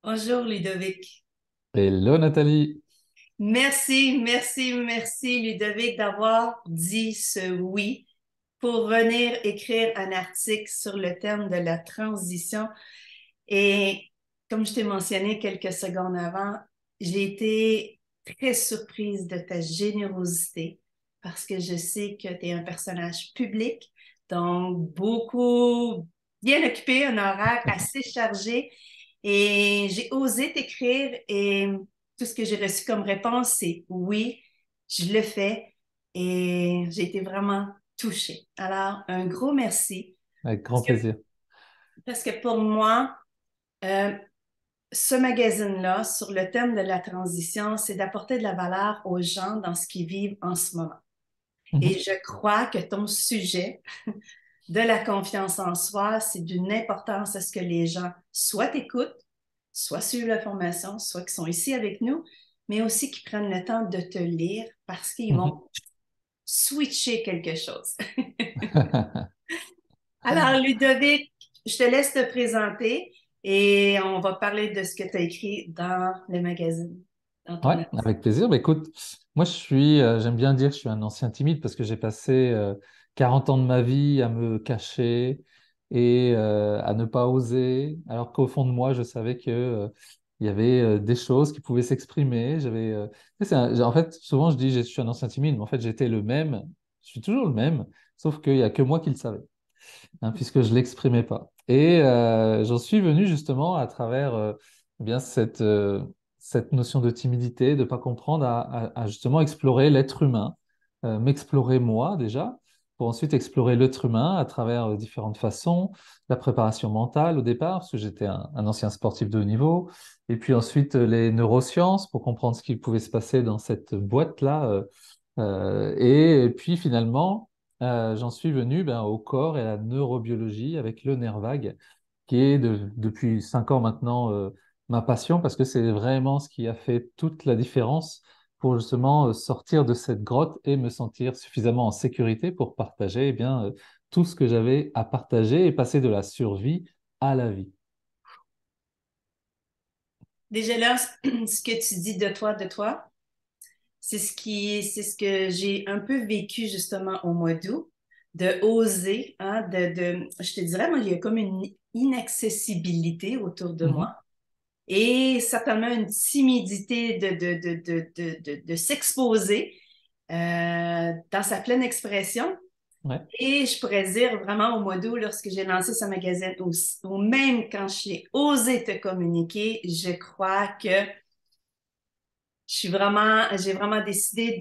Bonjour Ludovic. Hello Nathalie. Merci Ludovic d'avoir dit ce oui pour venir écrire un article sur le thème de la transition. Et comme je t'ai mentionné quelques secondes avant, j'ai été très surprise de ta générosité parce que je sais que tu es un personnage public, donc beaucoup bien occupé, un horaire assez chargé. Et j'ai osé t'écrire et tout ce que j'ai reçu comme réponse, c'est oui, je le fais. Et j'ai été vraiment touchée. Alors, un gros merci Avec parce grand que, plaisir. parce que pour moi, euh, ce magazine-là, sur le thème de la transition, c'est d'apporter de la valeur aux gens dans ce qu'ils vivent en ce moment. Et Mhm. je crois que ton sujet de la confiance en soi, c'est d'une importance à ce que les gens soit écoutent, soit suivent la formation, soit qui sont ici avec nous, mais aussi qui prennent le temps de te lire parce qu'ils Mhm. vont switcher quelque chose. Alors, Ludovic, je te laisse te présenter et on va parler de ce que tu as écrit dans le magazine, dans ton Ouais, article. avec plaisir. Bah, écoute, moi j'aime bien dire que je suis un ancien timide parce que j'ai passé 40 ans de ma vie à me cacher et à ne pas oser, alors qu'au fond de moi, je savais que, il y avait des choses qui pouvaient s'exprimer. En fait, souvent je dis je suis un ancien timide, mais en fait j'étais le même, je suis toujours le même, sauf qu'il n'y a que moi qui le savais. Puisque je ne l'exprimais pas. Et j'en suis venu justement à travers eh bien cette notion de timidité, de ne pas comprendre, à justement explorer l'être humain, m'explorer moi déjà, pour ensuite explorer l'être humain à travers différentes façons, la préparation mentale au départ, parce que j'étais un ancien sportif de haut niveau, et puis ensuite les neurosciences pour comprendre ce qui pouvait se passer dans cette boîte-là. Et puis finalement, j'en suis venu au corps et à la neurobiologie avec le nerf vague, qui est depuis 5 ans maintenant ma passion, parce que c'est vraiment ce qui a fait toute la différence pour justement sortir de cette grotte et me sentir suffisamment en sécurité pour partager tout ce que j'avais à partager et passer de la survie à la vie. Déjà là, ce que tu dis de toi, c'est ce que j'ai un peu vécu justement au mois d'août, de oser, hein, je te dirais, moi, il y a comme une inaccessibilité autour de moi Mhm. et certainement une timidité de s'exposer dans sa pleine expression. Ouais. Et je pourrais dire vraiment au mois d'août, lorsque j'ai lancé ce magazine, ou même quand j'ai osé te communiquer, je crois que j'ai vraiment décidé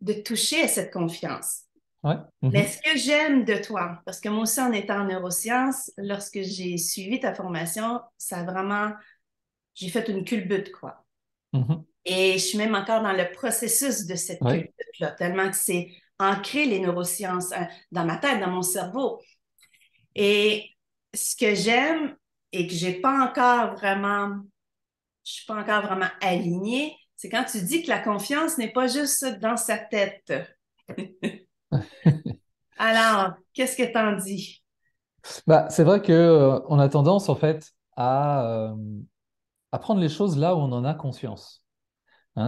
de toucher à cette confiance. Ouais. Mais Mhm. ce que j'aime de toi, parce que moi aussi en étant en neurosciences, lorsque j'ai suivi ta formation, ça a vraiment, j'ai fait une culbute, quoi. Mhm. Et je suis même encore dans le processus de cette Ouais. culbute-là, tellement que c'est ancré les neurosciences dans ma tête, dans mon cerveau. Et ce que j'aime et que je suis pas encore vraiment alignée, c'est quand tu dis que la confiance n'est pas juste dans sa tête. Alors, qu'est-ce que t'en dis? C'est vrai que, on a tendance en fait à prendre les choses là où on en a conscience.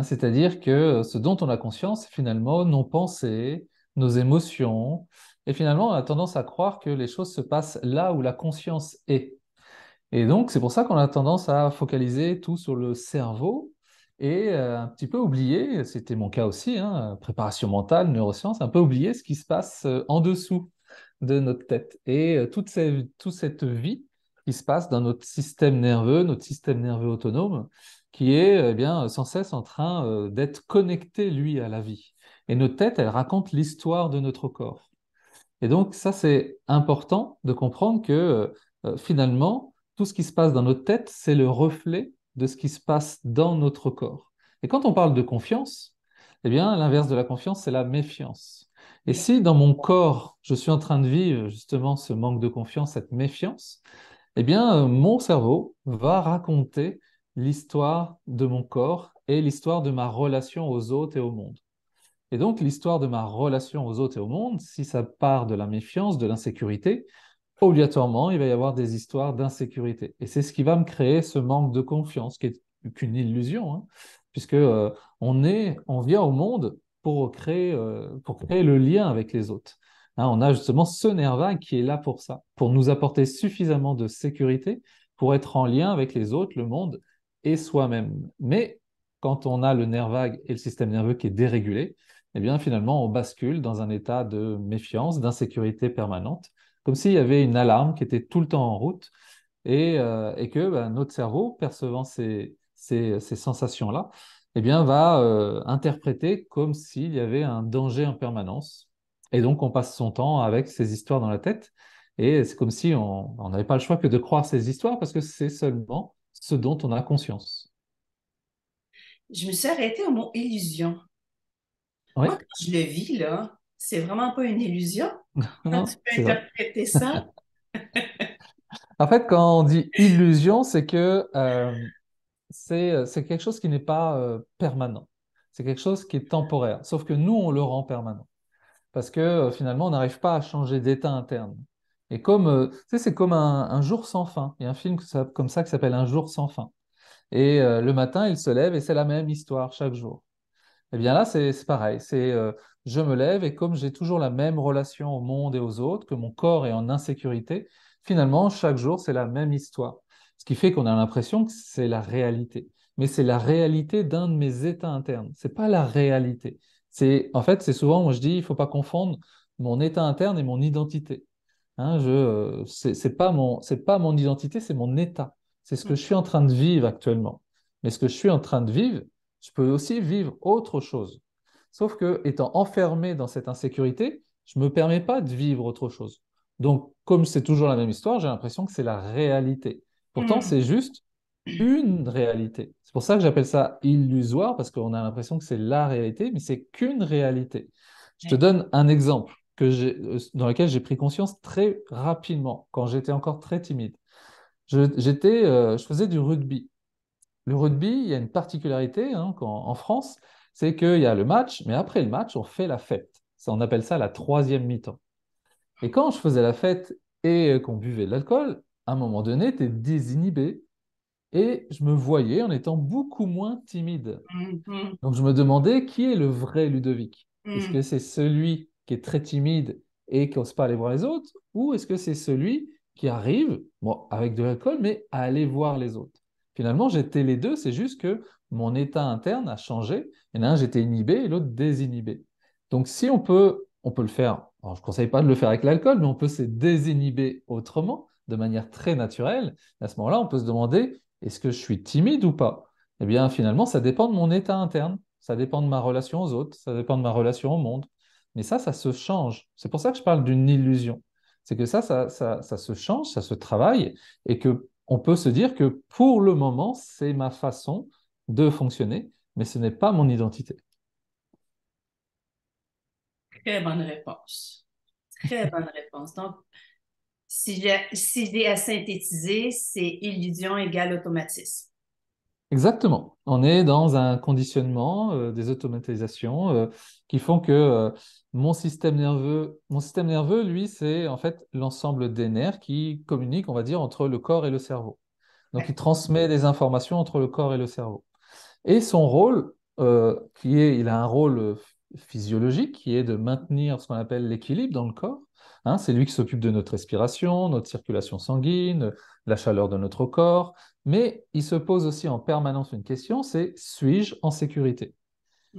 C'est-à-dire que ce dont on a conscience, c'est finalement nos pensées, nos émotions, et finalement on a tendance à croire que les choses se passent là où la conscience est. Et donc c'est pour ça qu'on a tendance à focaliser tout sur le cerveau et un petit peu oublier, c'était mon cas aussi, préparation mentale, neurosciences, un peu oublier ce qui se passe en dessous de notre tête. Et toute cette vie qui se passe dans notre système nerveux autonome, qui est sans cesse en train d'être connecté, lui, à la vie. Et notre tête, elle raconte l'histoire de notre corps. Et donc, ça, c'est important de comprendre que finalement, tout ce qui se passe dans notre tête, c'est le reflet de ce qui se passe dans notre corps. Et quand on parle de confiance, eh bien, l'inverse de la confiance, c'est la méfiance. Et Oui. si dans mon corps, je suis en train de vivre justement ce manque de confiance, cette méfiance, eh bien, mon cerveau va raconter l'histoire de mon corps et l'histoire de ma relation aux autres et au monde. Et donc, l'histoire de ma relation aux autres et au monde, si ça part de la méfiance, de l'insécurité, obligatoirement, il va y avoir des histoires d'insécurité. Et c'est ce qui va me créer ce manque de confiance, qui est qu'une illusion, hein, puisque on vient au monde pour créer le lien avec les autres. Hein, on a justement ce nerf vague qui est là pour ça, pour nous apporter suffisamment de sécurité pour être en lien avec les autres, le monde et soi-même. Mais quand on a le nerf vague et le système nerveux qui est dérégulé, eh bien finalement on bascule dans un état de méfiance, d'insécurité permanente, comme s'il y avait une alarme qui était tout le temps en route et que ben, notre cerveau, percevant ces sensations-là, eh bien, va interpréter comme s'il y avait un danger en permanence. Et donc, on passe son temps avec ces histoires dans la tête. Et c'est comme si on n'avait pas le choix que de croire ces histoires parce que c'est seulement ce dont on a conscience. Je me suis arrêtée au mot illusion. Oui, Moi, quand je le vis, là, c'est vraiment pas une illusion. Quand tu non, peux c'est ça. interpréter ça, En fait, quand on dit illusion, c'est que c'est quelque chose qui n'est pas permanent. C'est quelque chose qui est temporaire. Sauf que nous, on le rend permanent. Parce que finalement, on n'arrive pas à changer d'état interne. Et comme, tu sais, c'est comme un jour sans fin. Il y a un film comme ça qui s'appelle Un jour sans fin. Et le matin, il se lève et c'est la même histoire chaque jour. Eh bien là, c'est pareil. Je me lève et comme j'ai toujours la même relation au monde et aux autres, que mon corps est en insécurité, finalement, chaque jour, c'est la même histoire. Ce qui fait qu'on a l'impression que c'est la réalité. Mais c'est la réalité d'un de mes états internes. C'est pas la réalité. En fait, c'est souvent, moi je dis, il faut pas confondre mon état interne et mon identité. Hein, c'est pas mon identité, c'est mon état. C'est ce que je suis en train de vivre actuellement. Mais ce que je suis en train de vivre, je peux aussi vivre autre chose. Sauf que, étant enfermé dans cette insécurité, je ne me permets pas de vivre autre chose. Donc, comme c'est toujours la même histoire, j'ai l'impression que c'est la réalité. Pourtant, hmm, c'est juste une réalité. C'est pour ça que j'appelle ça illusoire, parce qu'on a l'impression que c'est la réalité, mais c'est qu'une réalité. Je te ouais. donne un exemple dans lequel j'ai pris conscience très rapidement, quand j'étais encore très timide. Je faisais du rugby. Le rugby, il y a une particularité hein, en France, c'est qu'il y a le match, mais après le match, on fait la fête. Ça, on appelle ça la troisième mi-temps. Et quand je faisais la fête et qu'on buvait de l'alcool, à un moment donné, tu es désinhibé et je me voyais en étant beaucoup moins timide. Hmm, hmm, Donc je me demandais qui est le vrai Ludovic. Est-ce hmm. que c'est celui qui est très timide et qui n'ose pas aller voir les autres, ou est-ce que c'est celui qui arrive, bon, avec de l'alcool, mais à aller voir les autres? Finalement, j'étais les deux, c'est juste que mon état interne a changé. Il y en a un, j'étais inhibé et l'autre désinhibé. Donc si on peut le faire, alors, je ne conseille pas de le faire avec l'alcool, mais on peut se désinhiber autrement, de manière très naturelle. À ce moment-là, on peut se demander, est-ce que je suis timide ou pas? Eh bien, finalement, ça dépend de mon état interne, ça dépend de ma relation aux autres, ça dépend de ma relation au monde. Mais ça se change. C'est pour ça que je parle d'une illusion. C'est que ça se change, ça se travaille, et que on peut se dire que pour le moment, c'est ma façon de fonctionner, mais ce n'est pas mon identité. Très bonne réponse. Très bonne réponse. Donc, si j'ai à synthétiser, c'est illusion égale automatisme. Exactement. On est dans un conditionnement, des automatisations qui font que mon système nerveux, lui, c'est en fait l'ensemble des nerfs qui communiquent, on va dire, entre le corps et le cerveau. Donc, il Ouais. transmet des informations entre le corps et le cerveau. Et son rôle, il a un rôle physiologique qui est de maintenir ce qu'on appelle l'équilibre dans le corps. Hein, c'est lui qui s'occupe de notre respiration, notre circulation sanguine, la chaleur de notre corps. Mais il se pose aussi en permanence une question, c'est suis-je en sécurité?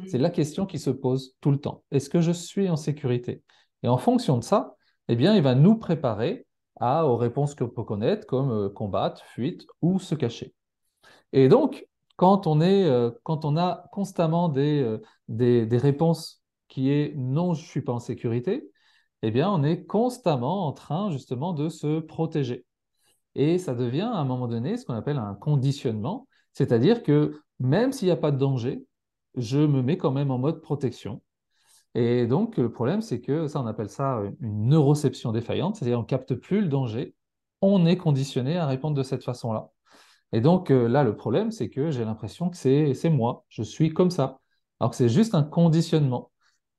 C'est Hmm. la question qui se pose tout le temps. Est-ce que je suis en sécurité? Et en fonction de ça, eh bien, il va nous préparer aux réponses qu'on peut connaître, comme combattre, fuite ou se cacher. Et donc, quand on a constamment des réponses qui est non, je ne suis pas en sécurité, eh bien, on est constamment en train justement de se protéger. Et ça devient à un moment donné ce qu'on appelle un conditionnement, c'est-à-dire que même s'il n'y a pas de danger, je me mets quand même en mode protection. Et donc, le problème, c'est que ça, on appelle ça une neuroception défaillante, c'est-à-dire on ne capte plus le danger, on est conditionné à répondre de cette façon-là. Et donc là, le problème, c'est que j'ai l'impression que c'est moi, je suis comme ça, alors que c'est juste un conditionnement.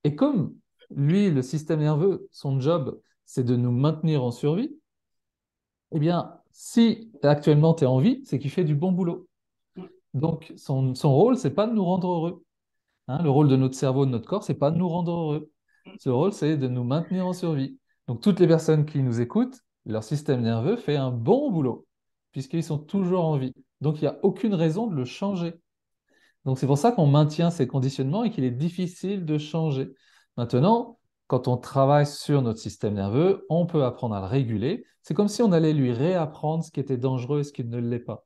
Et comme lui, le système nerveux, son job, c'est de nous maintenir en survie, Eh bien, si actuellement tu es en vie, c'est qu'il fait du bon boulot. Donc, son rôle, c'est pas de nous rendre heureux. Hein, le rôle de notre cerveau, de notre corps, c'est pas de nous rendre heureux. Ce rôle, c'est de nous maintenir en survie. Donc, toutes les personnes qui nous écoutent, leur système nerveux fait un bon boulot, puisqu'ils sont toujours en vie. Donc, il n'y a aucune raison de le changer. Donc, c'est pour ça qu'on maintient ces conditionnements et qu'il est difficile de changer. Maintenant, quand on travaille sur notre système nerveux, on peut apprendre à le réguler. C'est comme si on allait lui réapprendre ce qui était dangereux et ce qui ne l'est pas.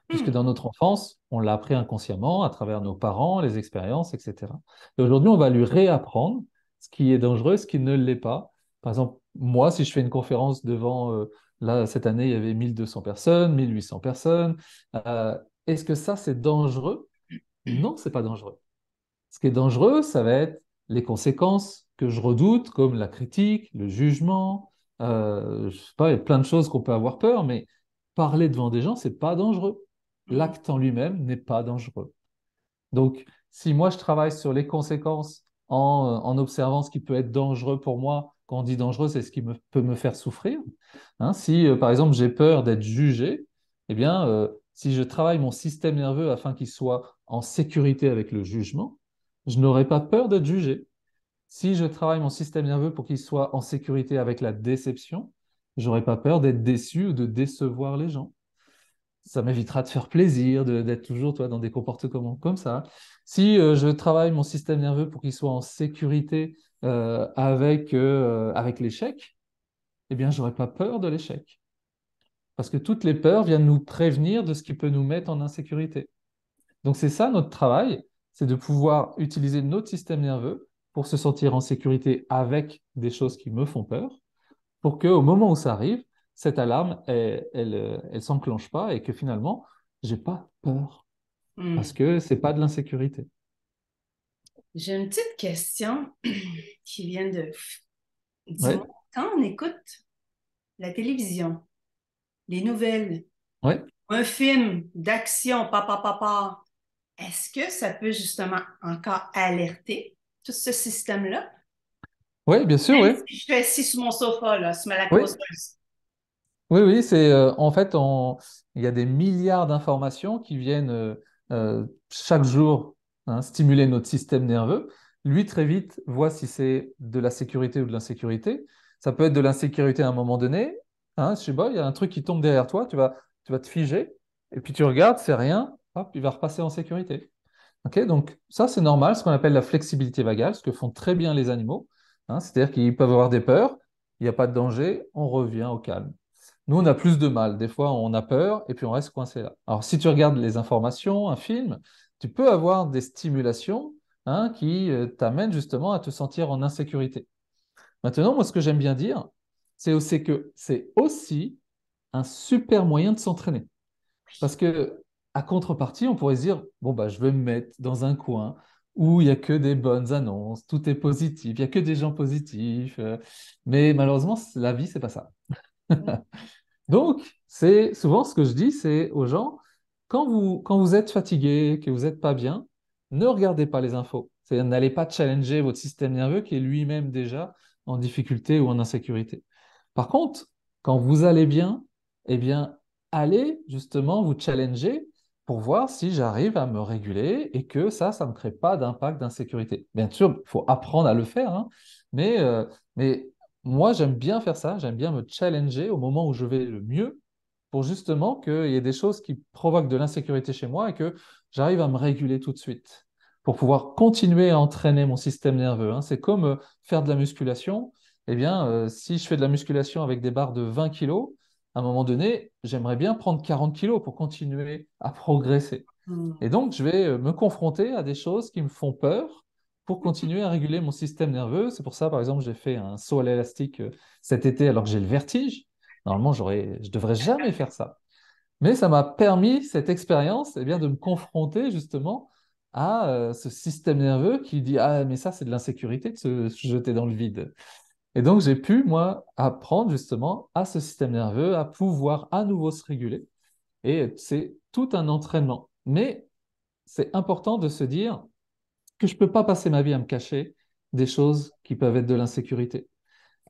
Puisque Hmm. dans notre enfance, on l'a appris inconsciemment à travers nos parents, les expériences, etc. Et aujourd'hui, on va lui réapprendre ce qui est dangereux, ce qui ne l'est pas. Par exemple, moi, si je fais une conférence devant, là, cette année, il y avait 1200 personnes, 1800 personnes. Est-ce que ça, c'est dangereux? Non, c'est pas dangereux. Ce qui est dangereux, ça va être les conséquences que je redoute, comme la critique, le jugement. Je sais pas, il y a plein de choses qu'on peut avoir peur, mais parler devant des gens, c'est pas dangereux. Hmm. L'acte en lui-même n'est pas dangereux. Donc, si moi je travaille sur les conséquences en observant ce qui peut être dangereux pour moi, quand on dit dangereux, c'est ce qui peut me faire souffrir. Hein, si par exemple j'ai peur d'être jugé, eh bien, si je travaille mon système nerveux afin qu'il soit en sécurité avec le jugement, je n'aurai pas peur d'être jugé. Si je travaille mon système nerveux pour qu'il soit en sécurité avec la déception, j'aurai pas peur d'être déçu ou de décevoir les gens. Ça m'évitera de faire plaisir, d'être toujours toi, dans des comportements comme ça. Si je travaille mon système nerveux pour qu'il soit en sécurité avec l'échec, eh bien, j'aurai pas peur de l'échec. Parce que toutes les peurs viennent nous prévenir de ce qui peut nous mettre en insécurité. Donc, c'est ça notre travail, c'est de pouvoir utiliser notre système nerveux pour se sentir en sécurité avec des choses qui me font peur, pour qu'au moment où ça arrive, cette alarme, elle s'enclenche pas et que finalement, j'ai pas peur parce Hmm. que c'est pas de l'insécurité. J'ai une petite question qui vient de... Ouais, Dis-moi, quand on écoute la télévision, les nouvelles, ouais, un film d'action, papa, papa, est-ce que ça peut justement encore alerter tout ce système-là? ouais, bien sûr, Même ouais. si je suis assis sur mon sofa, là, sur ma Oui, causeuse. oui, oui, c'est en fait, il y a des milliards d'informations qui viennent chaque jour stimuler notre système nerveux. Lui, très vite, voit si c'est de la sécurité ou de l'insécurité. Ça peut être de l'insécurité à un moment donné. Hein, je sais pas, il y a un truc qui tombe derrière toi, tu vas te figer, et puis tu regardes, c'est rien, hop, il va repasser en sécurité. Ok, donc ça, c'est normal, ce qu'on appelle la flexibilité vagale, ce que font très bien les animaux. C'est-à-dire qu'ils peuvent avoir des peurs, il n'y a pas de danger, on revient au calme. Nous, on a plus de mal. Des fois, on a peur et puis on reste coincé là. Alors, si tu regardes les informations, un film, tu peux avoir des stimulations qui t'amènent justement à te sentir en insécurité. Maintenant, moi, ce que j'aime bien dire, c'est aussi que c'est aussi un super moyen de s'entraîner. Parce que, à contrepartie, on pourrait se dire, bon, bah, je vais me mettre dans un coin où il n'y a que des bonnes annonces, tout est positif, il n'y a que des gens positifs. Mais malheureusement, la vie, c'est pas ça. Donc, c'est souvent ce que je dis, c'est aux gens, quand vous êtes fatigué, que vous n'êtes pas bien, ne regardez pas les infos. N'allez pas challenger votre système nerveux qui est lui-même déjà en difficulté ou en insécurité. Par contre, quand vous allez bien, eh bien, allez justement vous challenger pour voir si j'arrive à me réguler et que ça ne crée pas d'impact d'insécurité. Bien sûr, il faut apprendre à le faire, mais, euh, mais moi, j'aime bien faire ça, j'aime bien me challenger au moment où je vais le mieux pour justement qu'il y ait des choses qui provoquent de l'insécurité chez moi et que j'arrive à me réguler tout de suite pour pouvoir continuer à entraîner mon système nerveux. C'est comme faire de la musculation. Eh bien, si je fais de la musculation avec des barres de 20 kilos, à un moment donné, j'aimerais bien prendre 40 kilos pour continuer à progresser. Hmm. Et donc, je vais me confronter à des choses qui me font peur pour continuer à réguler mon système nerveux. C'est pour ça, par exemple, j'ai fait un saut à l'élastique cet été alors que j'ai le vertige. Normalement, je devrais jamais faire ça. Mais ça m'a permis, cette expérience, eh bien, de me confronter justement à ce système nerveux qui dit, ah, mais ça, c'est de l'insécurité de se jeter dans le vide. Et donc, j'ai pu, moi, apprendre justement à ce système nerveux à pouvoir à nouveau se réguler. Et c'est tout un entraînement. Mais c'est important de se dire que je ne peux pas passer ma vie à me cacher des choses qui peuvent être de l'insécurité.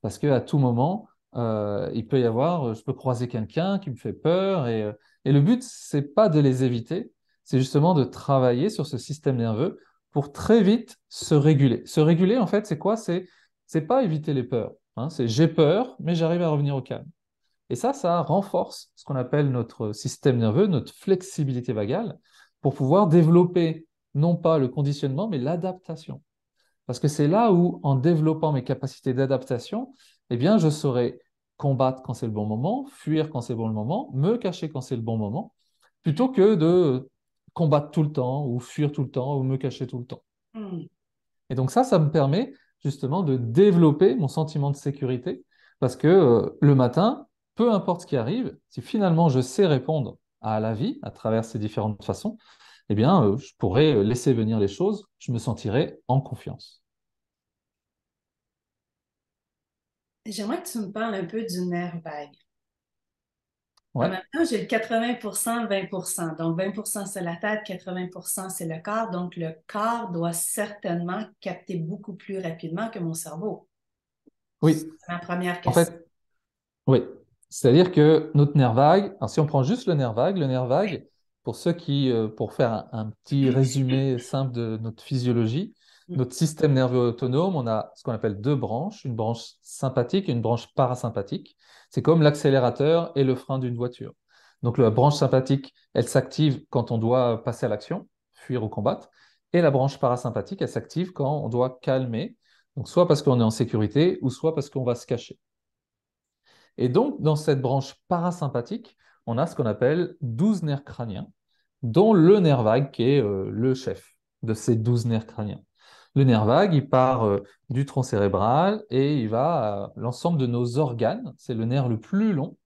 Parce qu'à tout moment, il peut y avoir, je peux croiser quelqu'un qui me fait peur, et le but, c'est pas de les éviter, c'est justement de travailler sur ce système nerveux pour très vite se réguler. Se réguler, en fait, c'est quoi? C'est pas éviter les peurs, hein, c'est j'ai peur, mais j'arrive à revenir au calme. Et ça renforce ce qu'on appelle notre système nerveux, notre flexibilité vagale, pour pouvoir développer non pas le conditionnement, mais l'adaptation. Parce que c'est là où, en développant mes capacités d'adaptation, eh bien, je saurai combattre quand c'est le bon moment, fuir quand c'est bon le moment, me cacher quand c'est le bon moment, plutôt que de combattre tout le temps, ou fuir tout le temps, ou me cacher tout le temps. Hmm. Et donc ça me permet justement de développer mon sentiment de sécurité, parce que le matin, peu importe ce qui arrive, si finalement je sais répondre à la vie à travers ces différentes façons, eh bien, je pourrais laisser venir les choses, je me sentirai en confiance. J'aimerais que tu me parles un peu du nerf vague. En Ouais. même temps, j'ai le 80%, 20%. Donc, 20% c'est la tête, 80% c'est le corps. Donc, le corps doit certainement capter beaucoup plus rapidement que mon cerveau. C'est Oui, ma première en question. fait, oui. C'est-à-dire que notre nerf vague, alors si on prend juste le nerf vague, pour ceux qui, pour faire un petit résumé simple de notre physiologie, notre système nerveux autonome, on a ce qu'on appelle deux branches, une branche sympathique et une branche parasympathique. C'est comme l'accélérateur et le frein d'une voiture. Donc la branche sympathique, elle s'active quand on doit passer à l'action, fuir ou combattre, et la branche parasympathique, elle s'active quand on doit calmer, donc soit parce qu'on est en sécurité ou soit parce qu'on va se cacher. Et donc, dans cette branche parasympathique, on a ce qu'on appelle 12 nerfs crâniens, dont le nerf vague qui est le chef de ces 12 nerfs crâniens. Le nerf vague, il part du tronc cérébral et il va à l'ensemble de nos organes. C'est le nerf le plus long.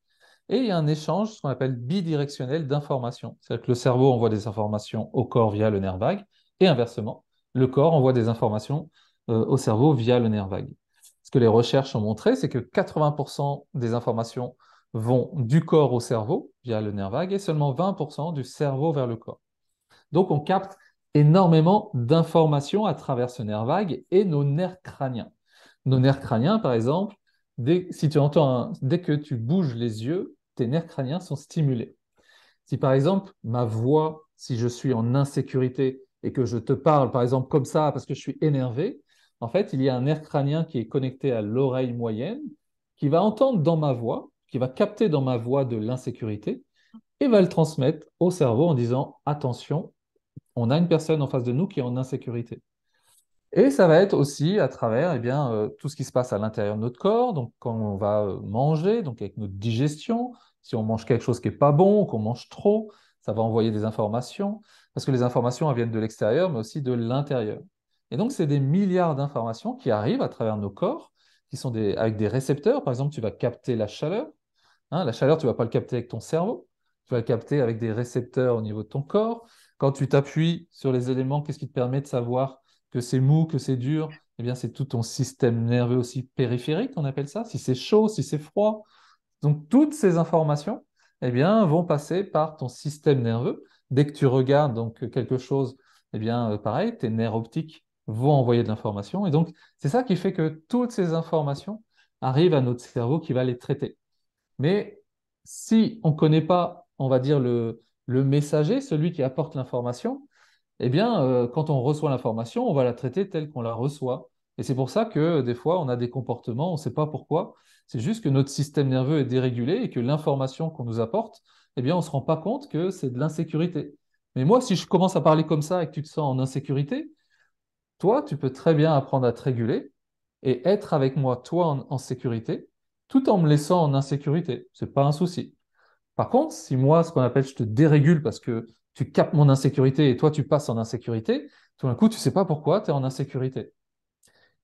Et il y a un échange, ce qu'on appelle bidirectionnel d'informations. C'est-à-dire que le cerveau envoie des informations au corps via le nerf vague et inversement, le corps envoie des informations au cerveau via le nerf vague. Ce que les recherches ont montré, c'est que 80% des informations vont du corps au cerveau via le nerf vague et seulement 20% du cerveau vers le corps. Donc on capte énormément d'informations à travers ce nerf vague et nos nerfs crâniens. Nos nerfs crâniens, par exemple, si tu entends dès que tu bouges les yeux, tes nerfs crâniens sont stimulés. Si par exemple ma voix, si je suis en insécurité et que je te parle par exemple comme ça parce que je suis énervé, en fait, il y a un nerf crânien qui est connecté à l'oreille moyenne qui va entendre dans ma voix, qui va capter dans ma voix de l'insécurité et va le transmettre au cerveau en disant attention, on a une personne en face de nous qui est en insécurité. Et ça va être aussi à travers tout ce qui se passe à l'intérieur de notre corps, donc quand on va manger, donc avec notre digestion, si on mange quelque chose qui n'est pas bon, qu'on mange trop, ça va envoyer des informations, parce que les informations elles viennent de l'extérieur, mais aussi de l'intérieur. Et donc, c'est des milliards d'informations qui arrivent à travers nos corps, qui sont avec des récepteurs. Par exemple, tu vas capter la chaleur. Hein, la chaleur, tu ne vas pas le capter avec ton cerveau, tu vas le capter avec des récepteurs au niveau de ton corps. Quand tu t'appuies sur les éléments, qu'est-ce qui te permet de savoir que c'est mou, que c'est dur? Eh bien, c'est tout ton système nerveux aussi périphérique, on appelle ça, si c'est chaud, si c'est froid. Donc, toutes ces informations, eh bien, vont passer par ton système nerveux. Dès que tu regardes donc quelque chose, eh bien, pareil, tes nerfs optiques vont envoyer de l'information. Et donc, c'est ça qui fait que toutes ces informations arrivent à notre cerveau qui va les traiter. Mais si on ne connaît pas, on va dire, le messager, celui qui apporte l'information, eh bien, quand on reçoit l'information, on va la traiter telle qu'on la reçoit. Et c'est pour ça que des fois, on a des comportements, on ne sait pas pourquoi. C'est juste que notre système nerveux est dérégulé et que l'information qu'on nous apporte, eh bien, on ne se rend pas compte que c'est de l'insécurité. Mais moi, si je commence à parler comme ça et que tu te sens en insécurité, toi, tu peux très bien apprendre à te réguler et être avec moi, toi, en sécurité, tout en me laissant en insécurité. C'est pas un souci. Par contre, si moi, ce qu'on appelle, je te dérégule parce que tu captes mon insécurité et toi, tu passes en insécurité, tout d'un coup, tu sais pas pourquoi tu es en insécurité.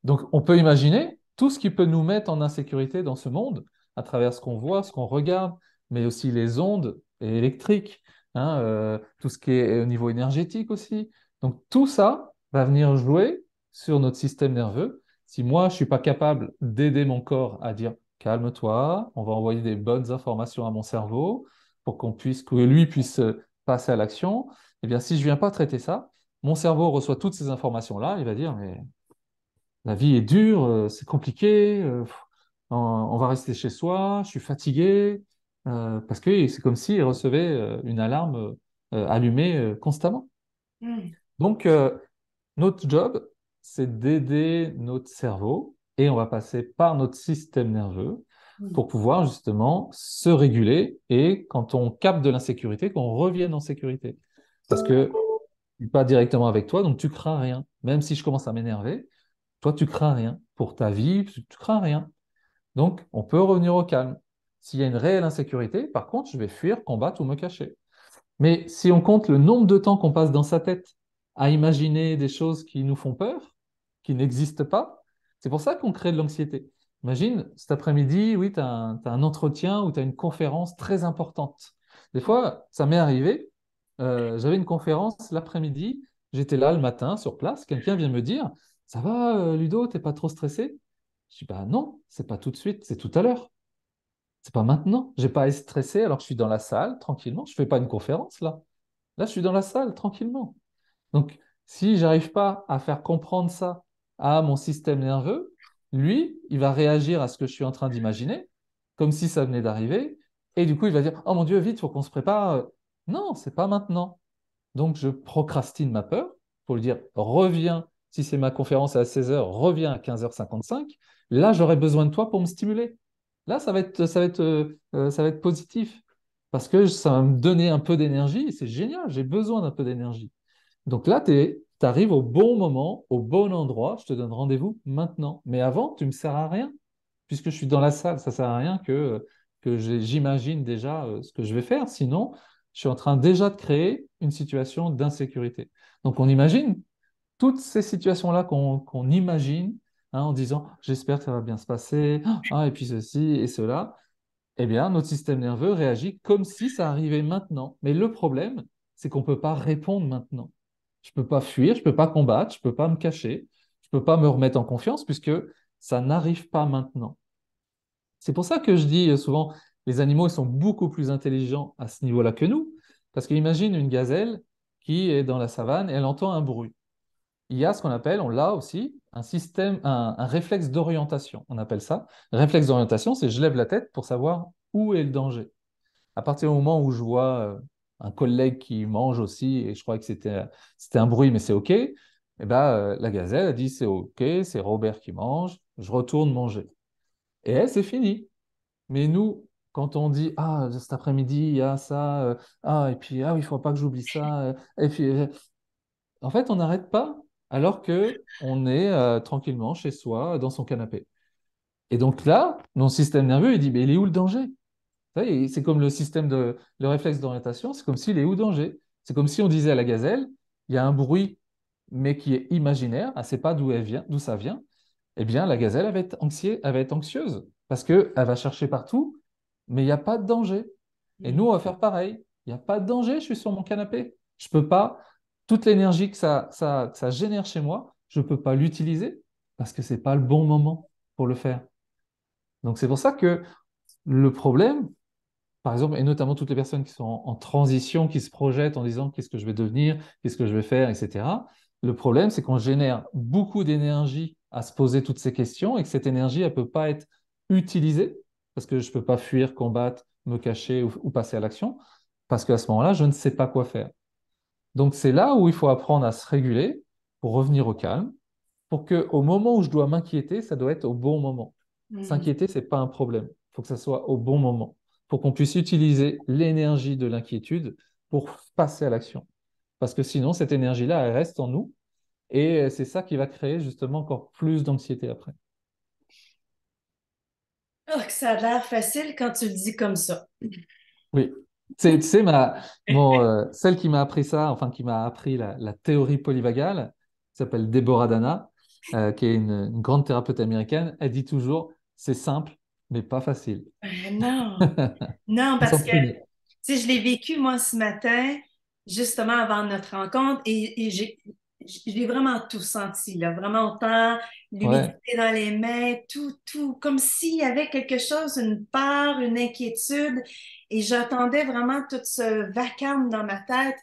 Donc, on peut imaginer tout ce qui peut nous mettre en insécurité dans ce monde, à travers ce qu'on voit, ce qu'on regarde, mais aussi les ondes électriques, hein, tout ce qui est au niveau énergétique aussi. Donc, tout ça va venir jouer sur notre système nerveux. Si moi, je ne suis pas capable d'aider mon corps à dire calme-toi, on va envoyer des bonnes informations à mon cerveau pour que lui puisse passer à l'action, eh bien, si je ne viens pas traiter ça, mon cerveau reçoit toutes ces informations-là, il va dire, mais la vie est dure, c'est compliqué, on va rester chez soi, je suis fatigué, parce que c'est comme s'il recevait une alarme allumée constamment. Hmm. Donc, notre job, c'est d'aider notre cerveau et on va passer par notre système nerveux Hmm. pour pouvoir justement se réguler et quand on capte de l'insécurité, qu'on revienne en sécurité. Parce que je suis pas directement avec toi, donc tu crains rien. Même si je commence à m'énerver, toi, tu crains rien. Pour ta vie, tu crains rien. Donc, on peut revenir au calme. S'il y a une réelle insécurité, par contre, je vais fuir, combattre ou me cacher. Mais si on compte le nombre de temps qu'on passe dans sa tête à imaginer des choses qui nous font peur, qui n'existent pas, c'est pour ça qu'on crée de l'anxiété. Imagine, cet après-midi, oui, tu as un entretien ou tu as une conférence très importante. Des fois, ça m'est arrivé, j'avais une conférence l'après-midi, j'étais là le matin sur place, quelqu'un vient me dire, ça va, Ludo, t'es pas trop stressé? Je dis, bah non, c'est pas tout de suite, c'est tout à l'heure. C'est pas maintenant. J'ai pas à être stressé alors que je suis dans la salle, tranquillement. Je fais pas une conférence là. Là, je suis dans la salle, tranquillement. Donc, si j'arrive pas à faire comprendre ça à mon système nerveux, lui, il va réagir à ce que je suis en train d'imaginer, comme si ça venait d'arriver. Et du coup, il va dire, oh mon Dieu, vite, il faut qu'on se prépare. Non, c'est pas maintenant. Donc, je procrastine ma peur pour lui dire, reviens, si c'est ma conférence à 16 heures, reviens à 15h55. Là, j'aurai besoin de toi pour me stimuler. Là, ça va être positif parce que ça va me donner un peu d'énergie et c'est génial, j'ai besoin d'un peu d'énergie. Donc là, tu arrives au bon moment, au bon endroit, je te donne rendez-vous maintenant. Mais avant, tu ne me sers à rien puisque je suis dans la salle. Ça ne sert à rien que j'imagine déjà ce que je vais faire. Sinon, je suis en train déjà de créer une situation d'insécurité. Donc on imagine toutes ces situations-là qu'on imagine en disant j'espère que ça va bien se passer, et puis ceci et cela. Eh bien, notre système nerveux réagit comme si ça arrivait maintenant. Mais le problème, c'est qu'on ne peut pas répondre maintenant. Je ne peux pas fuir, je ne peux pas combattre, je ne peux pas me cacher, je ne peux pas me remettre en confiance puisque ça n'arrive pas maintenant. C'est pour ça que je dis souvent, les animaux ils sont beaucoup plus intelligents à ce niveau-là que nous. Parce qu'imagine une gazelle qui est dans la savane et elle entend un bruit. Il y a ce qu'on appelle, on l'a aussi, un système, un réflexe d'orientation. On appelle ça. Réflexe d'orientation, c'est je lève la tête pour savoir où est le danger. À partir du moment où je vois un collègue qui mange aussi, et je crois que c'était un bruit, mais c'est OK, la gazelle a dit c'est OK, c'est Robert qui mange, je retourne manger. Et c'est fini. Mais nous, quand on dit ah, cet après-midi, il y a ça, et puis ah, il ne faut pas que j'oublie ça, et puis en fait, on n'arrête pas alors que on est tranquillement chez soi, dans son canapé. Et donc là, mon système nerveux, il dit, mais il est où le danger? C'est comme le réflexe d'orientation, c'est comme s'il est où le danger? C'est comme si on disait à la gazelle, il y a un bruit, mais qui est imaginaire, elle ne sait pas d'où elle vient, d'où ça vient. Eh bien, la gazelle, elle va être anxieuse parce qu'elle va chercher partout, mais il n'y a pas de danger. Et nous, Hmm. on va faire pareil. Il n'y a pas de danger, je suis sur mon canapé. Je peux pas, toute l'énergie que ça génère chez moi, je ne peux pas l'utiliser parce que ce n'est pas le bon moment pour le faire. Donc, c'est pour ça que le problème, par exemple, et notamment toutes les personnes qui sont en transition, qui se projettent en disant qu'est-ce que je vais devenir, qu'est-ce que je vais faire, etc. Le problème, c'est qu'on génère beaucoup d'énergie à se poser toutes ces questions et que cette énergie, elle ne peut pas être utilisée parce que je ne peux pas fuir, combattre, me cacher ou passer à l'action parce qu'à ce moment-là, je ne sais pas quoi faire. Donc, c'est là où il faut apprendre à se réguler pour revenir au calme, pour que au moment où je dois m'inquiéter, ça doit être au bon moment. Hmm. S'inquiéter, c'est pas un problème. Il faut que ça soit au bon moment, pour qu'on puisse utiliser l'énergie de l'inquiétude pour passer à l'action. Parce que sinon, cette énergie-là, elle reste en nous et c'est ça qui va créer justement encore plus d'anxiété après. Oh, que ça a l'air facile quand tu le dis comme ça. Oui. Tu sais, celle qui m'a appris ça, enfin qui m'a appris la théorie polyvagale, s'appelle Deborah Dana, qui est une grande thérapeute américaine. Elle dit toujours, c'est simple, mais pas facile. Non, non, Faut parce que, s'entraîner. tu sais, je l'ai vécu, moi, ce matin, justement avant notre rencontre, et j'ai vraiment tout senti, là, vraiment autant Ouais, l'humidité dans les mains, tout, comme s'il y avait quelque chose, une peur, une inquiétude, et j'entendais vraiment tout ce vacarme dans ma tête.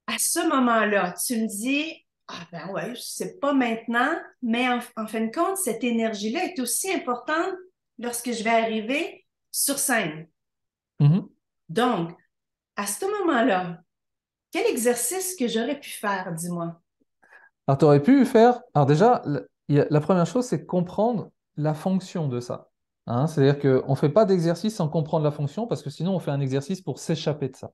À ce moment-là, tu me dis, Ah ben ouais, c'est pas maintenant, mais en fin de compte, cette énergie-là est aussi importante lorsque je vais arriver sur scène. Mhm. Donc, à ce moment-là, quel exercice que j'aurais pu faire, dis-moi? Alors, tu aurais pu faire. Alors, déjà, la première chose, c'est comprendre la fonction de ça. Hein, c'est-à-dire qu'on ne fait pas d'exercice sans comprendre la fonction, parce que sinon, on fait un exercice pour s'échapper de ça.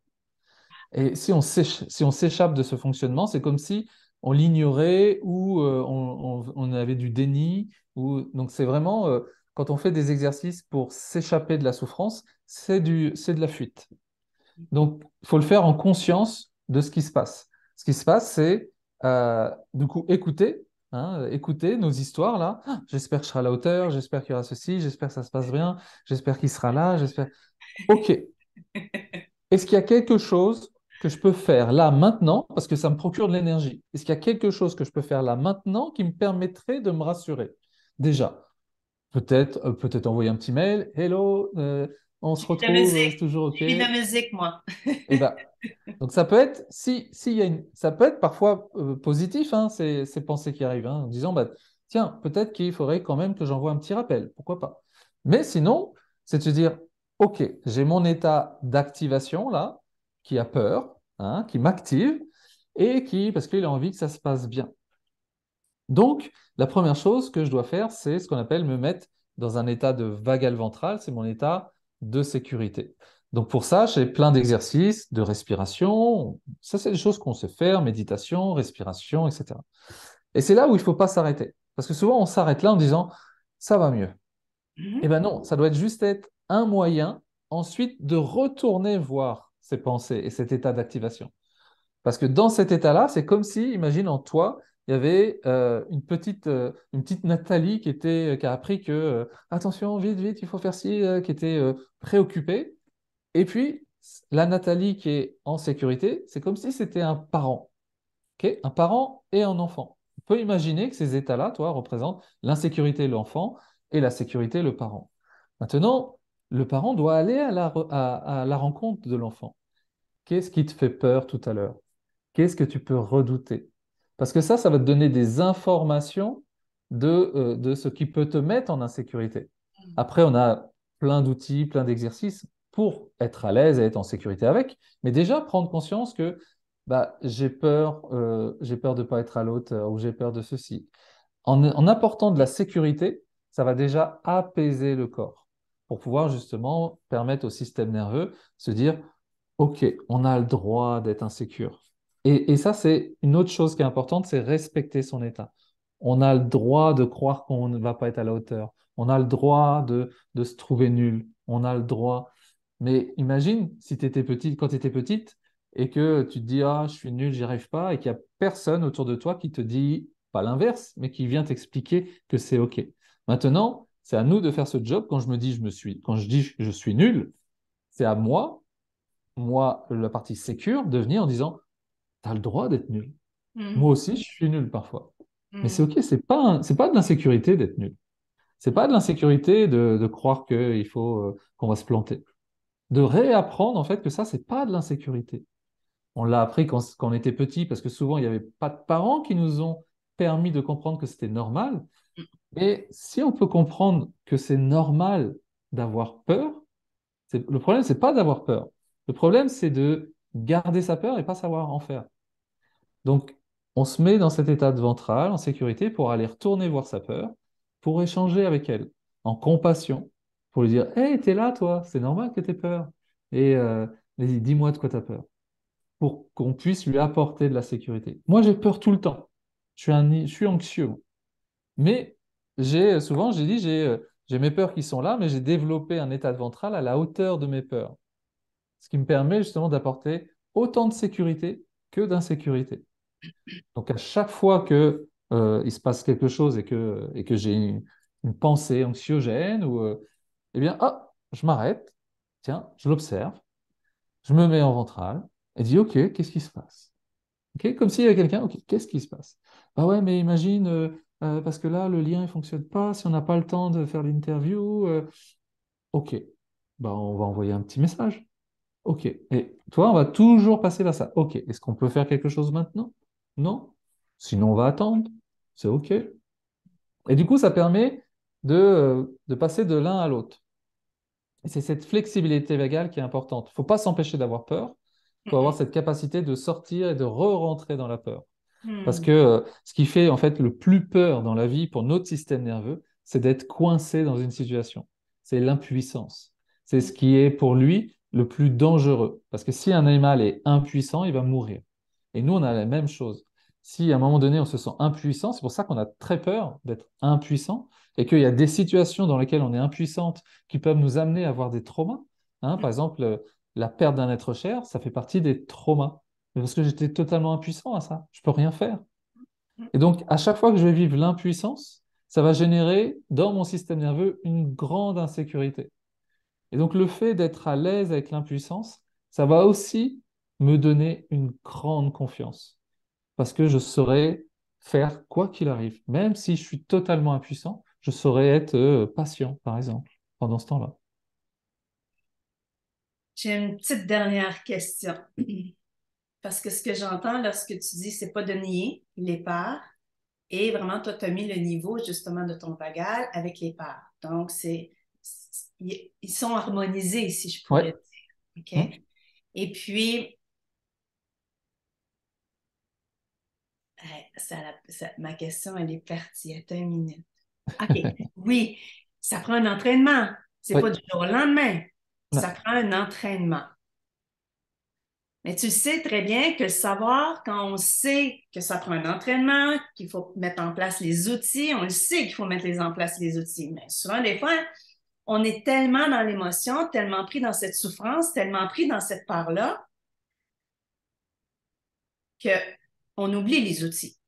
Et si on s'échappe de ce fonctionnement, c'est comme si on l'ignorait ou on avait du déni. Donc, c'est vraiment, quand on fait des exercices pour s'échapper de la souffrance, c'est de la fuite. Donc, il faut le faire en conscience de ce qui se passe. Ce qui se passe, c'est du coup écouter, hein, écouter nos histoires là. Ah, j'espère que je serai à la hauteur, j'espère qu'il y aura ceci, j'espère que ça se passe bien, j'espère qu'il sera là, j'espère. Ok. Est-ce qu'il y a quelque chose que je peux faire là maintenant, parce que ça me procure de l'énergie? Est-ce qu'il y a quelque chose que je peux faire là maintenant qui me permettrait de me rassurer? Déjà, peut-être envoyer un petit mail. Hello, on se La retrouve, c'est musique. toujours OK. J'ai mis de la musique, moi. Et ben, donc ça peut être, si y a ça peut être parfois positif, hein, ces pensées qui arrivent, hein, en disant, bah, tiens, peut-être qu'il faudrait quand même que j'envoie un petit rappel, pourquoi pas. Mais sinon, c'est de se dire, OK, j'ai mon état d'activation là, qui a peur, hein, qui m'active, parce qu'il a envie que ça se passe bien. Donc, la première chose que je dois faire, c'est ce qu'on appelle me mettre dans un état de vagal ventral, c'est mon état de sécurité. Donc pour ça, j'ai plein d'exercices de respiration. Ça, c'est des choses qu'on sait faire, méditation, respiration, etc. Et c'est là où il ne faut pas s'arrêter. Parce que souvent, on s'arrête là en disant, ça va mieux. Eh Mhm. bien non, ça doit être juste être un moyen ensuite de retourner voir ces pensées et cet état d'activation. Parce que dans cet état-là, c'est comme si, imagine en toi, il y avait une petite Nathalie qui a appris que, attention, vite, vite, il faut faire ci, qui était préoccupée. Et puis, la Nathalie qui est en sécurité, c'est comme si c'était un parent, ok. Un parent et un enfant. On peut imaginer que ces états-là, toi, représentent l'insécurité, l'enfant, et la sécurité, le parent. Maintenant, le parent doit aller à la rencontre de l'enfant. Qu'est-ce qui te fait peur tout à l'heure? Qu'est-ce que tu peux redouter? Parce que ça va te donner des informations de ce qui peut te mettre en insécurité. Après, on a plein d'outils, plein d'exercices pour être à l'aise et être en sécurité avec, mais déjà prendre conscience que bah, j'ai peur de ne pas être à l'autre ou j'ai peur de ceci. En apportant de la sécurité, ça va déjà apaiser le corps pour pouvoir justement permettre au système nerveux de se dire, OK, on a le droit d'être insécure. Et ça, c'est une autre chose qui est importante, c'est respecter son état. On a le droit de croire qu'on ne va pas être à la hauteur. On a le droit de se trouver nul. On a le droit. Mais imagine si tu étais petite, quand tu étais petite, et que tu te dis, ah, je suis nul, j'y arrive pas, et qu'il n'y a personne autour de toi qui te dit, pas l'inverse, mais qui vient t'expliquer que c'est OK. Maintenant, c'est à nous de faire ce job quand je dis je suis nul, c'est à moi, la partie sécure, de venir en disant, tu as le droit d'être nul. Moi Mhm. aussi, je suis nul parfois. Mais c'est Mhm. OK, c'est pas de l'insécurité d'être nul. C'est pas de l'insécurité de croire qu'on va se planter. De réapprendre en fait que ça, c'est pas de l'insécurité. On l'a appris quand on était petit parce que souvent, il n'y avait pas de parents qui nous ont permis de comprendre que c'était normal. Et si on peut comprendre que c'est normal d'avoir peur, le problème, c'est pas d'avoir peur. Le problème, c'est de garder sa peur et pas savoir en faire. Donc, on se met dans cet état de ventral, en sécurité, pour aller retourner voir sa peur, pour échanger avec elle, en compassion, pour lui dire, hey, t'es là, toi, c'est normal que t'aies peur. Et vas-y, dis-moi de quoi t'as peur, pour qu'on puisse lui apporter de la sécurité. Moi, j'ai peur tout le temps. Je suis anxieux. Mais souvent, j'ai dit, j'ai mes peurs qui sont là, mais j'ai développé un état de ventral à la hauteur de mes peurs, ce qui me permet justement d'apporter autant de sécurité que d'insécurité. Donc à chaque fois que il se passe quelque chose et que j'ai une pensée anxiogène eh bien, je m'arrête, tiens, je l'observe, je me mets en ventral et dis, OK, qu'est-ce qui se passe? OK, comme s'il y avait quelqu'un, OK, qu'est-ce qui se passe? Ah ouais, mais imagine, parce que là, le lien ne fonctionne pas, si on n'a pas le temps de faire l'interview, OK, bah, on va envoyer un petit message. OK. Et toi, on va toujours passer vers ça. OK. Est-ce qu'on peut faire quelque chose maintenant? Non? Sinon, on va attendre. C'est OK. Et du coup, ça permet de passer de l'un à l'autre. Et c'est cette flexibilité végale qui est importante. Il ne faut pas s'empêcher d'avoir peur. Il faut avoir Mhm. cette capacité de sortir et de re-rentrer dans la peur. Parce Hmm. que ce qui fait en fait le plus peur dans la vie pour notre système nerveux, c'est d'être coincé dans une situation. C'est l'impuissance. C'est ce qui est pour lui le plus dangereux. Parce que si un animal est impuissant, il va mourir. Et nous, on a la même chose. Si à un moment donné, on se sent impuissant, c'est pour ça qu'on a très peur d'être impuissant et qu'il y a des situations dans lesquelles on est impuissante qui peuvent nous amener à avoir des traumas. Hein, par exemple, la perte d'un être cher, ça fait partie des traumas. Mais parce que j'étais totalement impuissant à ça. Je peux rien faire. Et donc, à chaque fois que je vais vivre l'impuissance, ça va générer dans mon système nerveux une grande insécurité. Et donc, le fait d'être à l'aise avec l'impuissance, ça va aussi me donner une grande confiance. Parce que je saurai faire quoi qu'il arrive. Même si je suis totalement impuissant, je saurai être patient, par exemple, pendant ce temps-là. J'ai une petite dernière question. Parce que ce que j'entends lorsque tu dis, c'est pas de nier les parts, et vraiment, toi, tu as mis le niveau justement de ton bagage avec les parts. Donc, ils sont harmonisés, si je Ouais. pourrais dire. OK? Hmm. Et puis, ma question, elle est partie. Attends une minute. OK. Oui, ça prend un entraînement. C'est pas Oui. du jour au lendemain. Ça Non. prend un entraînement. Mais tu sais très bien que le savoir, quand on sait que ça prend un entraînement, qu'il faut mettre en place les outils, on le sait qu'il faut mettre en place les outils. Mais souvent, des fois, on est tellement dans l'émotion, tellement pris dans cette souffrance, tellement pris dans cette part-là, qu'on oublie les outils.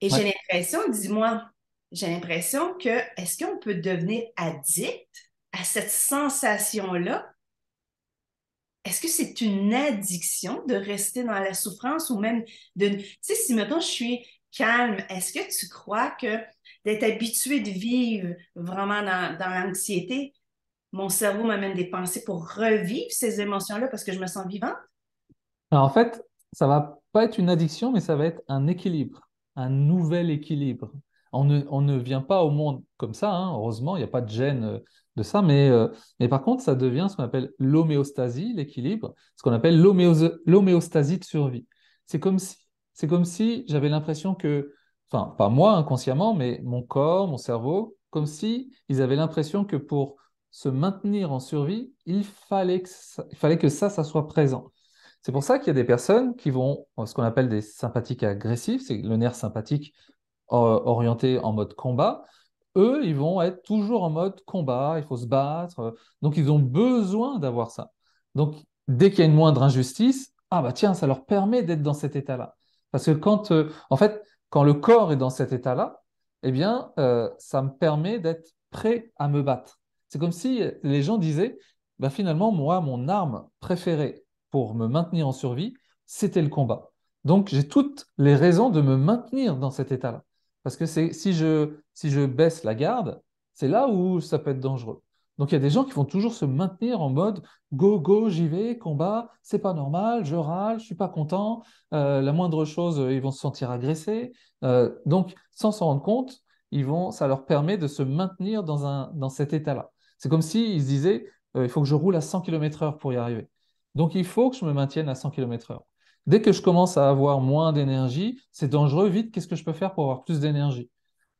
Et j'ai Ouais. l'impression, dis-moi, j'ai l'impression que est-ce qu'on peut devenir addict à cette sensation-là? Est-ce que c'est une addiction de rester dans la souffrance ou même de... Tu sais, si maintenant je suis calme, est-ce que tu crois que d'être habitué de vivre vraiment dans l'anxiété, mon cerveau m'amène des pensées pour revivre ces émotions-là parce que je me sens vivante? Alors, en fait, ça va pas être une addiction, mais ça va être un équilibre, un nouvel équilibre. On ne vient pas au monde comme ça, hein, heureusement, il n'y a pas de gène de ça, mais par contre, ça devient ce qu'on appelle l'homéostasie, l'équilibre, ce qu'on appelle l'homéostasie de survie. C'est comme si, c'est comme si j'avais l'impression que, enfin, pas moi inconsciemment, mais mon corps, mon cerveau, comme si ils avaient l'impression que pour se maintenir en survie, il fallait que ça soit présent. C'est pour ça qu'il y a des personnes qui vont, ce qu'on appelle des sympathiques agressifs, c'est le nerf sympathique orienté en mode combat. Eux, ils vont être toujours en mode combat, il faut se battre. Donc, ils ont besoin d'avoir ça. Donc, dès qu'il y a une moindre injustice, ah bah tiens, ça leur permet d'être dans cet état-là. Parce que en fait, quand le corps est dans cet état-là, eh bien, ça me permet d'être prêt à me battre. C'est comme si les gens disaient, bah finalement, moi, mon arme préférée pour me maintenir en survie, c'était le combat. Donc, j'ai toutes les raisons de me maintenir dans cet état-là. Parce que si je baisse la garde, c'est là où ça peut être dangereux. Donc il y a des gens qui vont toujours se maintenir en mode go, go, j'y vais, combat, c'est pas normal, je râle, je suis pas content, la moindre chose, ils vont se sentir agressés. Donc sans s'en rendre compte, ça leur permet de se maintenir dans cet état-là. C'est comme s'ils se disaient, il faut que je roule à 100 km/h pour y arriver. Donc il faut que je me maintienne à 100 km/h. Dès que je commence à avoir moins d'énergie, c'est dangereux. Vite, qu'est-ce que je peux faire pour avoir plus d'énergie?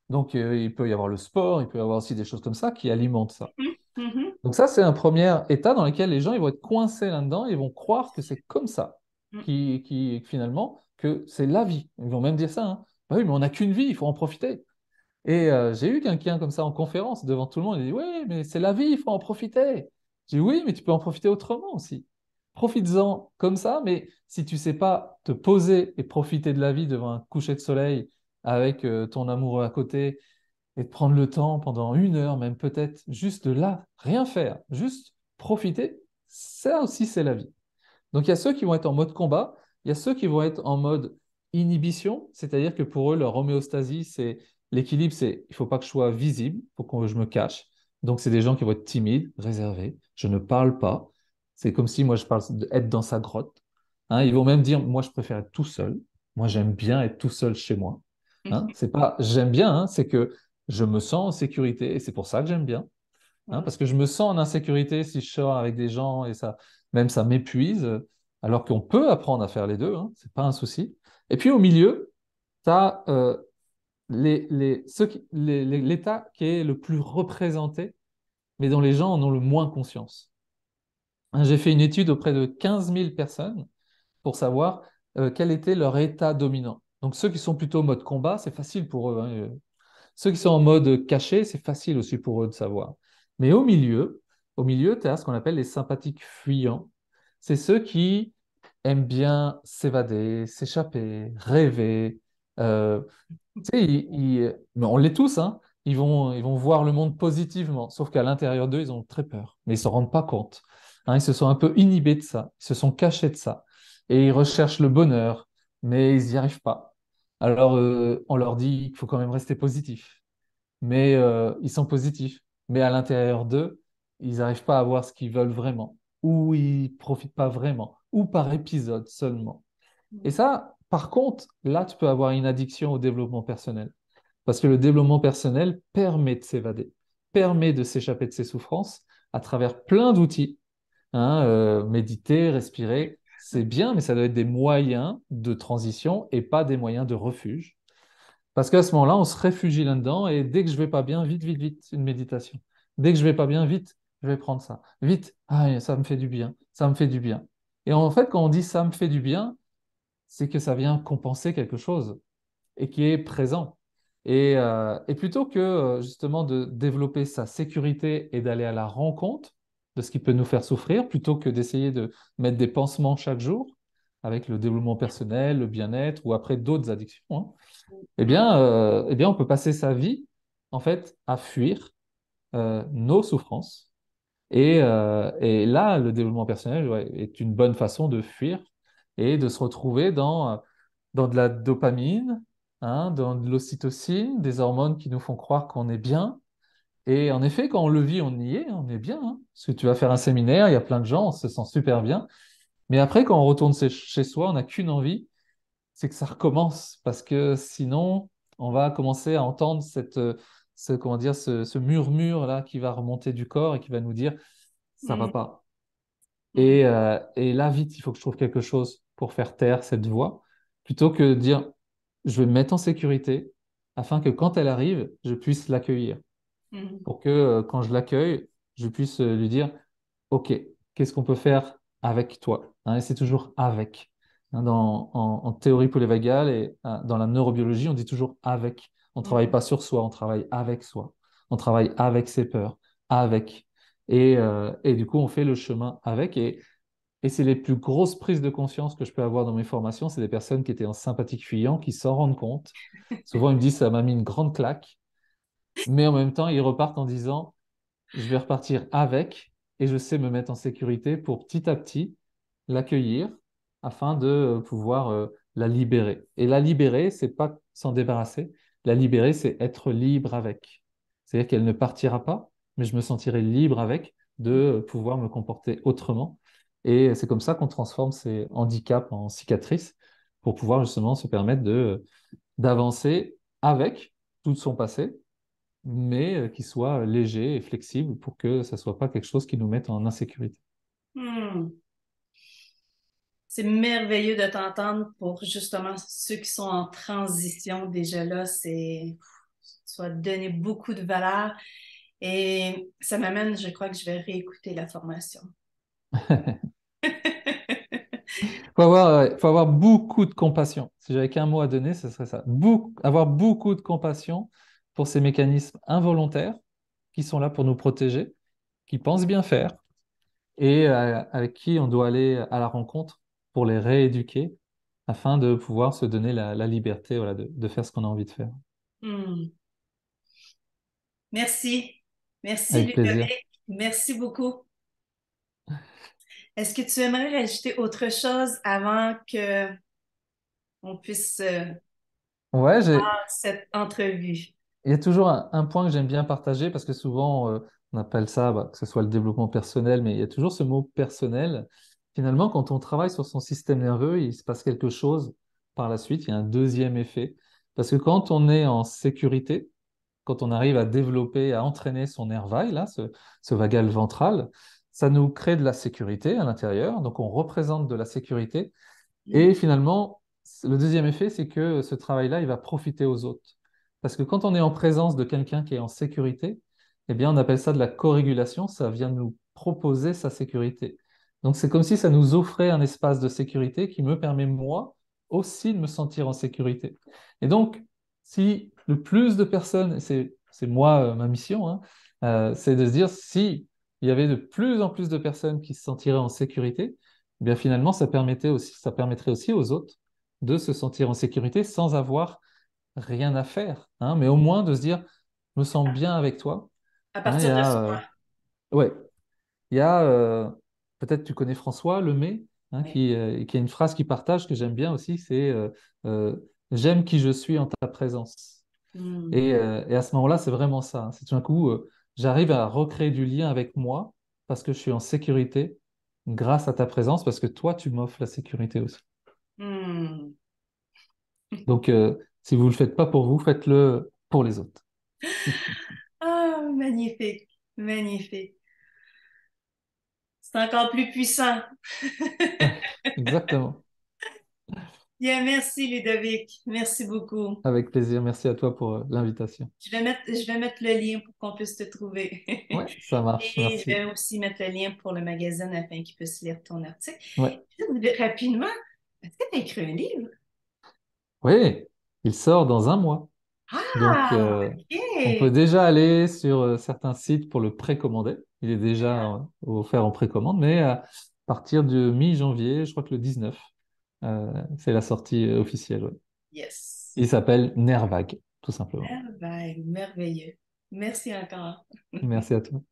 Donc, il peut y avoir le sport, il peut y avoir aussi des choses comme ça qui alimentent ça. Mhm, mhm, Donc, ça, c'est un premier état dans lequel les gens ils vont être coincés là-dedans, ils vont croire que c'est comme ça, finalement, que c'est la vie. Ils vont même dire ça, hein. Bah oui, mais on n'a qu'une vie, il faut en profiter. Et j'ai eu quelqu'un comme ça en conférence devant tout le monde. Il dit, oui, mais c'est la vie, il faut en profiter. J'ai dit, oui, mais tu peux en profiter autrement aussi. Profites-en comme ça, mais si tu sais pas te poser et profiter de la vie devant un coucher de soleil avec ton amoureux à côté et de prendre le temps pendant 1 heure, même peut-être, juste de là, rien faire, juste profiter, ça aussi c'est la vie. Donc il y a ceux qui vont être en mode combat, il y a ceux qui vont être en mode inhibition, c'est-à-dire que pour eux, leur homéostasie, c'est l'équilibre, c'est il ne faut pas que je sois visible, il faut que je me cache. Donc c'est des gens qui vont être timides, réservés, je ne parle pas. C'est comme si moi je parle d'être dans sa grotte. Hein, ils vont même dire, moi je préfère être tout seul. Moi, j'aime bien être tout seul chez moi. Hein. C'est pas j'aime bien, hein, c'est que je me sens en sécurité et c'est pour ça que j'aime bien. Hein, parce que je me sens en insécurité si je sors avec des gens et ça, même ça m'épuise, alors qu'on peut apprendre à faire les deux, hein, c'est pas un souci. Et puis au milieu, tu as l'État qui est le plus représenté, mais dont les gens en ont le moins conscience. Hein, j'ai fait une étude auprès de 15 000 personnes pour savoir quel était leur état dominant. Donc ceux qui sont plutôt en mode combat, c'est facile pour eux, hein. Ceux qui sont en mode caché, c'est facile aussi pour eux de savoir. Mais au milieu, tu as ce qu'on appelle les sympathiques fuyants. C'est ceux qui aiment bien s'évader, s'échapper, rêver. Tu sais, mais on l'est tous, hein. Ils vont voir le monde positivement, sauf qu'à l'intérieur d'eux, ils ont très peur, mais ils ne s'en rendent pas compte. Hein, ils se sont un peu inhibés de ça, ils se sont cachés de ça, et ils recherchent le bonheur, mais ils n'y arrivent pas. Alors, on leur dit qu'il faut quand même rester positif, mais ils sont positifs, mais à l'intérieur d'eux, ils n'arrivent pas à voir ce qu'ils veulent vraiment, ou ils profitent pas vraiment, ou par épisode seulement. Et ça, par contre, là, tu peux avoir une addiction au développement personnel. Parce que le développement personnel permet de s'évader, permet de s'échapper de ses souffrances à travers plein d'outils. Hein, méditer, respirer, c'est bien, mais ça doit être des moyens de transition et pas des moyens de refuge. Parce qu'à ce moment-là, on se réfugie là-dedans et dès que je vais pas bien, vite, vite, vite, une méditation. Dès que je vais pas bien, vite, je vais prendre ça. Vite, ah, ça me fait du bien, ça me fait du bien. Et en fait, quand on dit ça me fait du bien, c'est que ça vient compenser quelque chose et qui est présent. Et plutôt que justement de développer sa sécurité et d'aller à la rencontre de ce qui peut nous faire souffrir, plutôt que d'essayer de mettre des pansements chaque jour avec le développement personnel, le bien-être ou après d'autres addictions, hein, eh bien, on peut passer sa vie en fait à fuir nos souffrances. Et là, le développement personnel ouais, est une bonne façon de fuir et de se retrouver dans de la dopamine, hein, dans de l'ocytocine, des hormones qui nous font croire qu'on est bien. Et en effet, quand on le vit, on est bien. Hein. Parce que tu vas faire un séminaire, il y a plein de gens, on se sent super bien. Mais après, quand on retourne chez soi, on n'a qu'une envie, c'est que ça recommence. Parce que sinon, on va commencer à entendre comment dire, ce murmure-là qui va remonter du corps et qui va nous dire, ça va pas. Et là, vite, il faut que je trouve quelque chose pour faire taire cette voix, plutôt que de dire, je vais me mettre en sécurité afin que quand elle arrive, je puisse l'accueillir. Pour que quand je l'accueille, je puisse lui dire, OK, qu'est-ce qu'on peut faire avec toi? Hein, et c'est toujours avec. Hein, en théorie polyvagale et dans la neurobiologie, on dit toujours avec. On ne travaille pas sur soi, on travaille avec soi. On travaille avec ses peurs, avec. Et du coup, on fait le chemin avec. Et c'est les plus grosses prises de conscience que je peux avoir dans mes formations. C'est des personnes qui étaient en sympathique fuyant, qui s'en rendent compte. Souvent, ils me disent, ça m'a mis une grande claque. Mais en même temps, ils repartent en disant, je vais repartir avec et je sais me mettre en sécurité pour petit à petit l'accueillir afin de pouvoir la libérer. Et la libérer, c'est pas s'en débarrasser. La libérer, c'est être libre avec. C'est-à-dire qu'elle ne partira pas, mais je me sentirai libre avec de pouvoir me comporter autrement. Et c'est comme ça qu'on transforme ces handicaps en cicatrices pour pouvoir justement se permettre d'avancer avec tout son passé mais qui soit léger et flexible pour que ça ne soit pas quelque chose qui nous mette en insécurité. Hmm. C'est merveilleux de t'entendre pour justement ceux qui sont en transition déjà là. Tu vas donner beaucoup de valeur et ça m'amène, je crois que je vais réécouter la formation. Faut avoir beaucoup de compassion. Si j'avais qu'un mot à donner, ce serait ça. Avoir beaucoup de compassion pour ces mécanismes involontaires qui sont là pour nous protéger, qui pensent bien faire et avec qui on doit aller à la rencontre pour les rééduquer afin de pouvoir se donner la liberté voilà, de faire ce qu'on a envie de faire. Hmm. Merci. Merci, Avec plaisir. Ludovic. Merci beaucoup. Est-ce que tu aimerais rajouter autre chose avant que on puisse Ouais, cette entrevue? il y a toujours un point que j'aime bien partager parce que souvent on appelle ça, bah, que ce soit le développement personnel, mais il y a toujours ce mot personnel. Finalement, quand on travaille sur son système nerveux, il se passe quelque chose par la suite, il y a un deuxième effet. Parce que quand on est en sécurité, quand on arrive à développer, à entraîner son nerf vague, là, ce vagal ventral, ça nous crée de la sécurité à l'intérieur. Donc, on représente de la sécurité. Et finalement, le deuxième effet, c'est que ce travail-là, il va profiter aux autres. Parce que quand on est en présence de quelqu'un qui est en sécurité, eh bien, on appelle ça de la co-régulation. Ça vient nous proposer sa sécurité. Donc, c'est comme si ça nous offrait un espace de sécurité qui me permet, moi, aussi de me sentir en sécurité. Et donc, si le plus de personnes, et c'est moi, ma mission, hein, c'est de se dire, si il y avait de plus en plus de personnes qui se sentiraient en sécurité, eh bien finalement, ça permettrait aussi aux autres de se sentir en sécurité sans avoir rien à faire, hein, mais au moins de se dire, je me sens bien avec toi. À Hein, partir de soi. ouais, il y a, peut-être tu connais François Lemay, hein, Oui. qui a une phrase qu'il partage que j'aime bien aussi, c'est euh, j'aime qui je suis en ta présence. Hmm. Et à ce moment-là, c'est vraiment ça, hein. C'est tout d'un coup, j'arrive à recréer du lien avec moi parce que je suis en sécurité grâce à ta présence, parce que toi, tu m'offres la sécurité aussi. Hmm. Donc, si vous ne le faites pas pour vous, faites-le pour les autres. Ah, magnifique, magnifique. C'est encore plus puissant. Exactement. Bien, merci Ludovic. Merci beaucoup. Avec plaisir. Merci à toi pour l'invitation. Je vais mettre le lien pour qu'on puisse te trouver. Ouais, ça marche. Et je Merci. vais aussi mettre le lien pour le magazine afin qu'ils puissent lire ton article. Ouais. Rapidement, est-ce que tu as écrit un livre? Oui, il sort dans un mois. Donc, Ah, on peut OK. déjà aller sur certains sites pour le précommander. Il est déjà offert en précommande, mais à partir de mi-janvier, je crois que le 19, c'est la sortie officielle. Ouais. Yes. Il s'appelle Nervag, tout simplement. Merveille, merveilleux. Merci encore. Merci à toi.